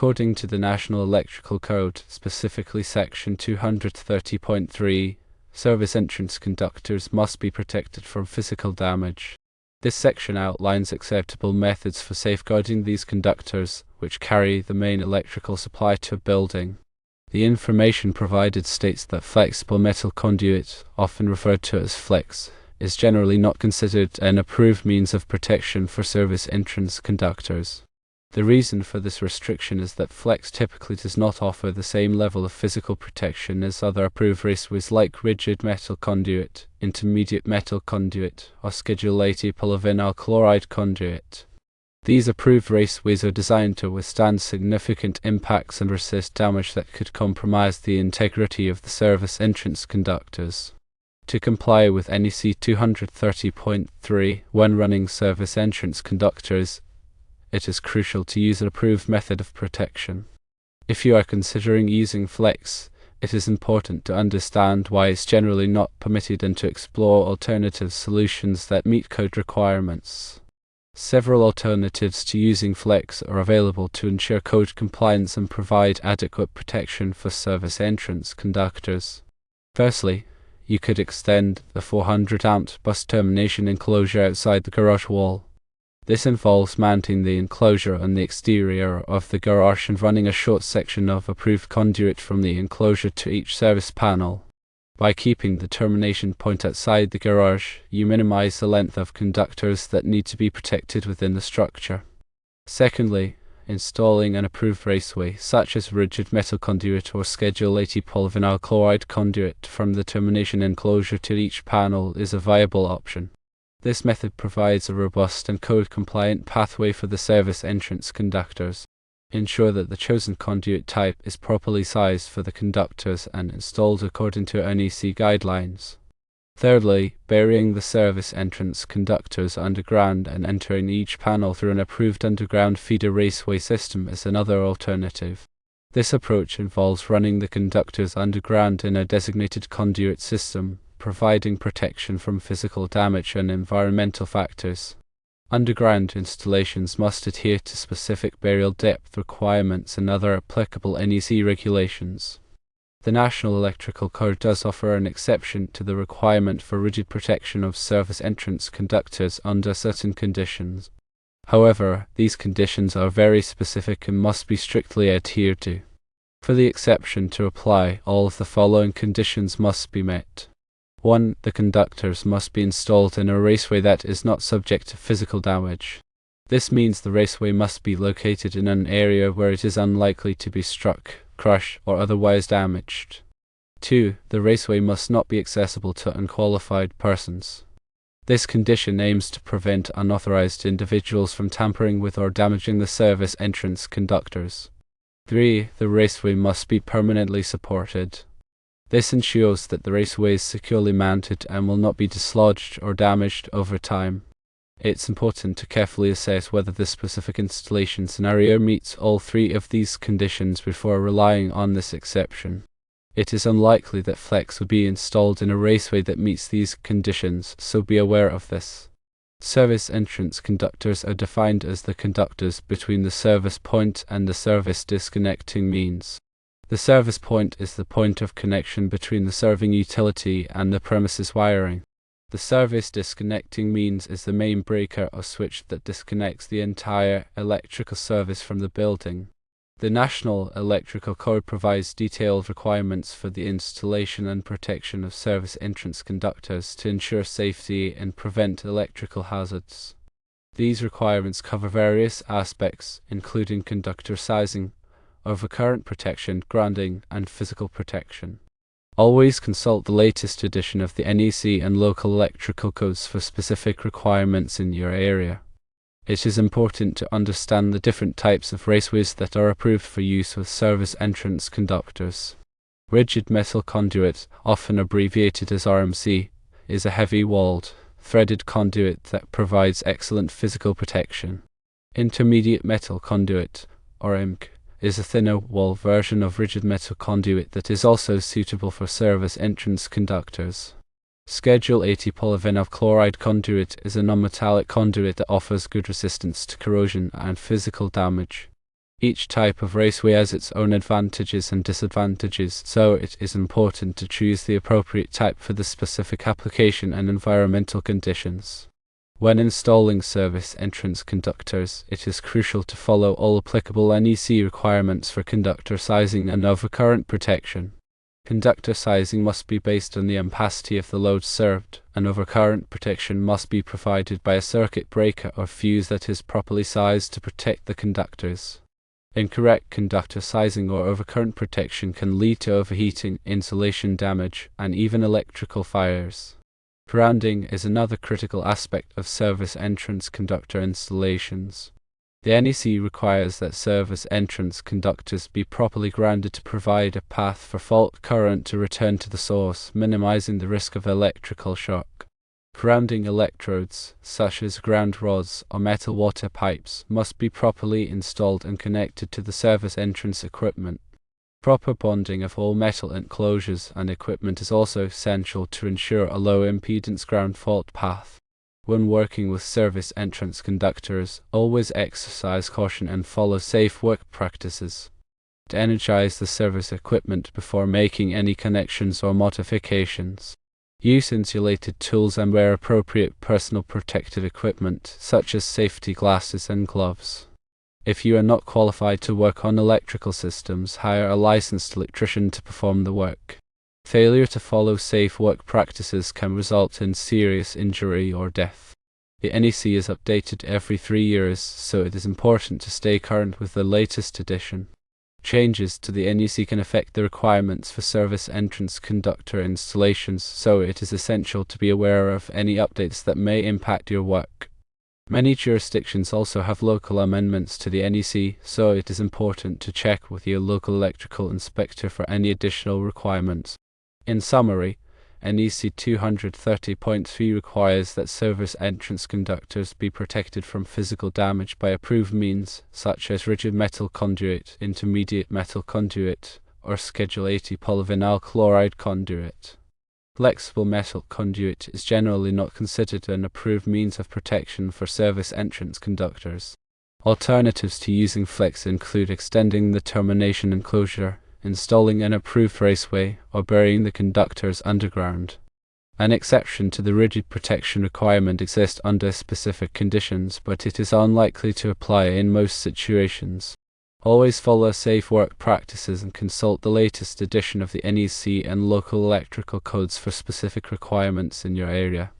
According to the National Electrical Code, specifically Section 230.3, service entrance conductors must be protected from physical damage. This section outlines acceptable methods for safeguarding these conductors, which carry the main electrical supply to a building. The information provided states that flexible metal conduit, often referred to as flex, is generally not considered an approved means of protection for service entrance conductors. The reason for this restriction is that flex typically does not offer the same level of physical protection as other approved raceways like rigid metal conduit, intermediate metal conduit, or Schedule 80 polyvinyl chloride conduit. These approved raceways are designed to withstand significant impacts and resist damage that could compromise the integrity of the service entrance conductors. To comply with NEC 230.3 when running service entrance conductors, it is crucial to use an approved method of protection. If you are considering using flex, it is important to understand why it's generally not permitted and to explore alternative solutions that meet code requirements. Several alternatives to using flex are available to ensure code compliance and provide adequate protection for service entrance conductors. Firstly, you could extend the 400-amp bus termination enclosure outside the garage wall. This involves mounting the enclosure on the exterior of the garage and running a short section of approved conduit from the enclosure to each service panel. By keeping the termination point outside the garage, you minimize the length of conductors that need to be protected within the structure. Secondly, installing an approved raceway, such as rigid metal conduit or Schedule 80 polyvinyl chloride conduit from the termination enclosure to each panel, is a viable option. This method provides a robust and code-compliant pathway for the service entrance conductors. Ensure that the chosen conduit type is properly sized for the conductors and installed according to NEC guidelines. Thirdly, burying the service entrance conductors underground and entering each panel through an approved underground feeder raceway system is another alternative. This approach involves running the conductors underground in a designated conduit system, providing protection from physical damage and environmental factors. Underground installations must adhere to specific burial depth requirements and other applicable NEC regulations. The National Electrical Code does offer an exception to the requirement for rigid protection of service entrance conductors under certain conditions. However, these conditions are very specific and must be strictly adhered to. For the exception to apply, all of the following conditions must be met. 1. The conductors must be installed in a raceway that is not subject to physical damage. This means the raceway must be located in an area where it is unlikely to be struck, crushed, or otherwise damaged. 2. The raceway must not be accessible to unqualified persons. This condition aims to prevent unauthorized individuals from tampering with or damaging the service entrance conductors. 3. The raceway must be permanently supported. This ensures that the raceway is securely mounted and will not be dislodged or damaged over time. It's important to carefully assess whether the specific installation scenario meets all three of these conditions before relying on this exception. It is unlikely that flex would be installed in a raceway that meets these conditions, so be aware of this. Service entrance conductors are defined as the conductors between the service point and the service disconnecting means. The service point is the point of connection between the serving utility and the premises wiring. The service disconnecting means is the main breaker or switch that disconnects the entire electrical service from the building. The National Electrical Code provides detailed requirements for the installation and protection of service entrance conductors to ensure safety and prevent electrical hazards. These requirements cover various aspects, including conductor sizing, overcurrent protection, grounding, and physical protection. Always consult the latest edition of the NEC and local electrical codes for specific requirements in your area. It is important to understand the different types of raceways that are approved for use with service entrance conductors. Rigid metal conduit, often abbreviated as RMC, is a heavy-walled, threaded conduit that provides excellent physical protection. Intermediate metal conduit, or IMC, is a thinner wall version of rigid metal conduit that is also suitable for service entrance conductors. Schedule 80 polyvinyl chloride conduit is a non-metallic conduit that offers good resistance to corrosion and physical damage. Each type of raceway has its own advantages and disadvantages, so it is important to choose the appropriate type for the specific application and environmental conditions. When installing service entrance conductors, it is crucial to follow all applicable NEC requirements for conductor sizing and overcurrent protection. Conductor sizing must be based on the ampacity of the load served, and overcurrent protection must be provided by a circuit breaker or fuse that is properly sized to protect the conductors. Incorrect conductor sizing or overcurrent protection can lead to overheating, insulation damage, and even electrical fires. Grounding is another critical aspect of service entrance conductor installations. The NEC requires that service entrance conductors be properly grounded to provide a path for fault current to return to the source, minimizing the risk of electrical shock. Grounding electrodes, such as ground rods or metal water pipes, must be properly installed and connected to the service entrance equipment. Proper bonding of all metal enclosures and equipment is also essential to ensure a low impedance ground fault path. When working with service entrance conductors, always exercise caution and follow safe work practices. To energize the service equipment before making any connections or modifications. Use insulated tools and wear appropriate personal protective equipment, such as safety glasses and gloves. If you are not qualified to work on electrical systems, hire a licensed electrician to perform the work. Failure to follow safe work practices can result in serious injury or death. The NEC is updated every 3 years, so it is important to stay current with the latest edition. Changes to the NEC can affect the requirements for service entrance conductor installations, so it is essential to be aware of any updates that may impact your work. Many jurisdictions also have local amendments to the NEC, so it is important to check with your local electrical inspector for any additional requirements. In summary, NEC 230.3 requires that service entrance conductors be protected from physical damage by approved means, such as rigid metal conduit, intermediate metal conduit, or Schedule 80 polyvinyl chloride conduit. Flexible metal conduit is generally not considered an approved means of protection for service entrance conductors. Alternatives to using flex include extending the termination enclosure, installing an approved raceway, or burying the conductors underground. An exception to the rigid protection requirement exists under specific conditions, but it is unlikely to apply in most situations. Always follow safe work practices and consult the latest edition of the NEC and local electrical codes for specific requirements in your area.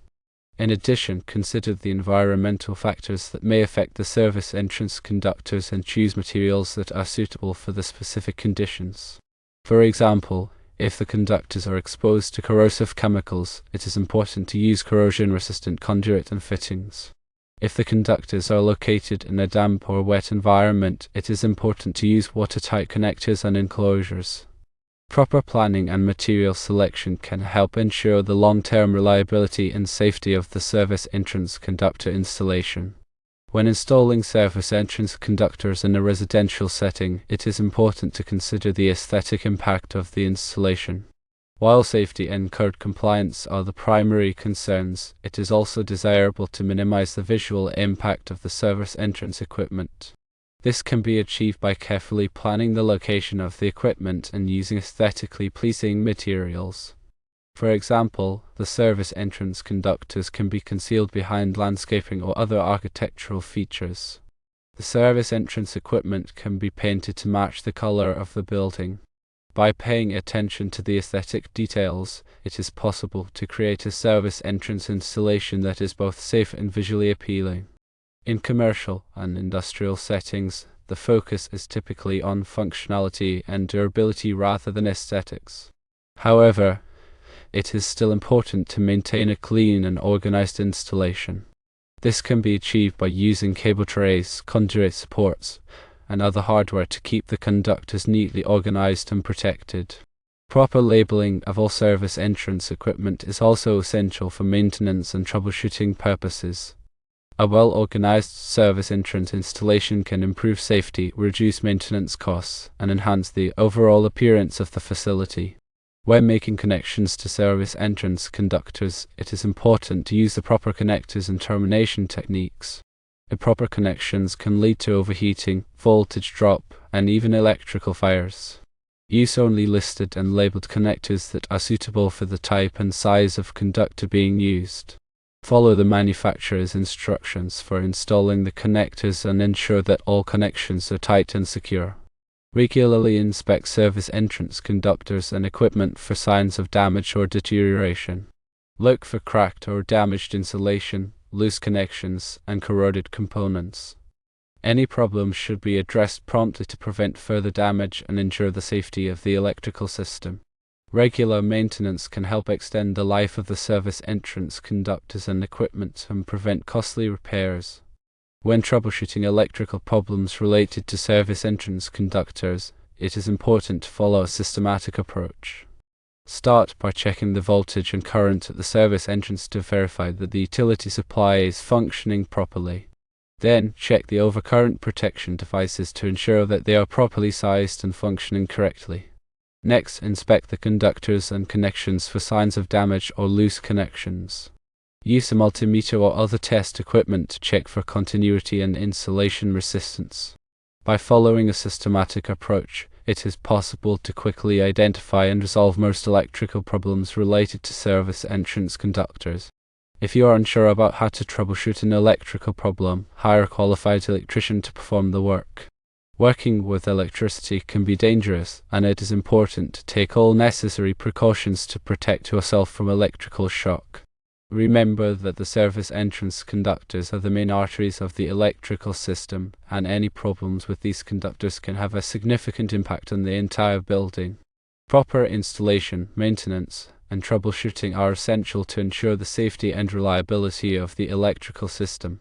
In addition, consider the environmental factors that may affect the service entrance conductors and choose materials that are suitable for the specific conditions. For example, if the conductors are exposed to corrosive chemicals, it is important to use corrosion-resistant conduit and fittings. If the conductors are located in a damp or wet environment, it is important to use watertight connectors and enclosures. Proper planning and material selection can help ensure the long-term reliability and safety of the service entrance conductor installation. When installing service entrance conductors in a residential setting, it is important to consider the aesthetic impact of the installation. While safety and code compliance are the primary concerns, it is also desirable to minimize the visual impact of the service entrance equipment. This can be achieved by carefully planning the location of the equipment and using aesthetically pleasing materials. For example, the service entrance conductors can be concealed behind landscaping or other architectural features. The service entrance equipment can be painted to match the color of the building. By paying attention to the aesthetic details, it is possible to create a service entrance installation that is both safe and visually appealing. In commercial and industrial settings, the focus is typically on functionality and durability rather than aesthetics. However, it is still important to maintain a clean and organized installation. This can be achieved by using cable trays, conduit supports, and other hardware to keep the conductors neatly organized and protected. Proper labeling of all service entrance equipment is also essential for maintenance and troubleshooting purposes. A well-organized service entrance installation can improve safety, reduce maintenance costs, and enhance the overall appearance of the facility. When making connections to service entrance conductors, it is important to use the proper connectors and termination techniques. Improper connections can lead to overheating, voltage drop, and even electrical fires. Use only listed and labeled connectors that are suitable for the type and size of conductor being used. Follow the manufacturer's instructions for installing the connectors and ensure that all connections are tight and secure. Regularly inspect service entrance conductors and equipment for signs of damage or deterioration. Look for cracked or damaged insulation, loose connections, and corroded components. Any problems should be addressed promptly to prevent further damage and ensure the safety of the electrical system. Regular maintenance can help extend the life of the service entrance conductors and equipment and prevent costly repairs. When troubleshooting electrical problems related to service entrance conductors, it is important to follow a systematic approach. Start by checking the voltage and current at the service entrance to verify that the utility supply is functioning properly. Then, check the overcurrent protection devices to ensure that they are properly sized and functioning correctly. Next, inspect the conductors and connections for signs of damage or loose connections. Use a multimeter or other test equipment to check for continuity and insulation resistance. By following a systematic approach, it is possible to quickly identify and resolve most electrical problems related to service entrance conductors. If you are unsure about how to troubleshoot an electrical problem, hire a qualified electrician to perform the work. Working with electricity can be dangerous, and it is important to take all necessary precautions to protect yourself from electrical shock. Remember that the service entrance conductors are the main arteries of the electrical system, and any problems with these conductors can have a significant impact on the entire building. Proper installation, maintenance, and troubleshooting are essential to ensure the safety and reliability of the electrical system.